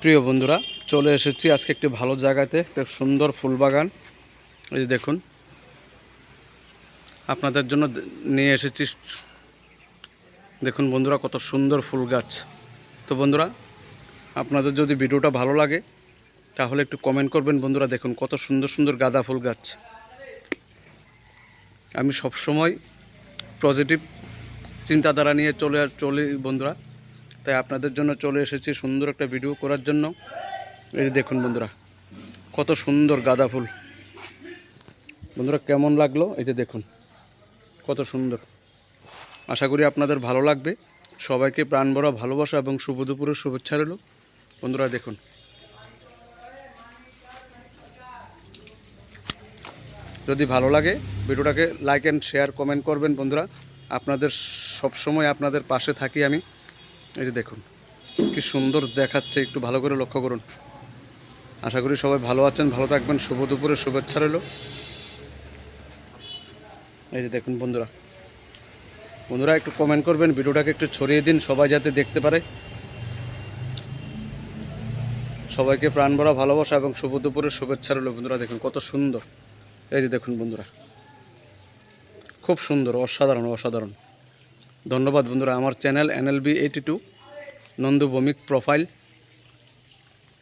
প্রিয় বন্ধুরা, চলে এসেছি আজকে একটি ভালো জায়গাতে, একটা সুন্দর ফুল বাগান। এই যে দেখুন, আপনাদের জন্য নিয়ে এসেছি। দেখুন বন্ধুরা, কত সুন্দর ফুল গাছ। তো বন্ধুরা, আপনাদের যদি ভিডিওটা ভালো লাগে তাহলে একটু কমেন্ট করবেন। বন্ধুরা দেখুন, কত সুন্দর সুন্দর গাঁদা ফুল গাছ। আমি সবসময় পজিটিভ চিন্তাধারা নিয়ে চলি বন্ধুরা, তাই আপনাদের জন্য চলে এসেছি সুন্দর একটা ভিডিও করার জন্য। এই যে দেখুন বন্ধুরা, কত সুন্দর গাঁদা ফুল। বন্ধুরা কেমন লাগলো? এই যে দেখুন কত সুন্দর। আশা করি আপনাদের ভালো লাগবে। সবাইকে প্রাণ ভরা ভালোবাসা এবং শুভ দুপুরের শুভেচ্ছা রইল। বন্ধুরা দেখুন, যদি ভালো লাগে ভিডিওটাকে লাইক অ্যান্ড শেয়ার কমেন্ট করবেন। বন্ধুরা আপনাদের সব সময় আপনাদের পাশে থাকি আমি। এই যে দেখুন কি সুন্দর দেখাচ্ছে, একটু ভালো করে লক্ষ্য করুন। আশা করি সবাই ভালো আছেন, ভালো থাকবেন। শুভ দুপুরের শুভেচ্ছা রইল। এই যে দেখুন বন্ধুরা, বন্ধুরা একটু কমেন্ট করবেন, ভিডিওটাকে একটু ছড়িয়ে দিন, সবাই যাতে দেখতে পারে। সবাইকে প্রাণ ভরা ভালোবাসা এবং শুভ দুপুরের শুভেচ্ছা রইল। বন্ধুরা দেখুন কত সুন্দর। এই যে দেখুন বন্ধুরা, খুব সুন্দর, অসাধারণ অসাধারণ। ধন্যবাদ বন্ধুরা। আমার channel NLB82 Nandu Bhowmik profile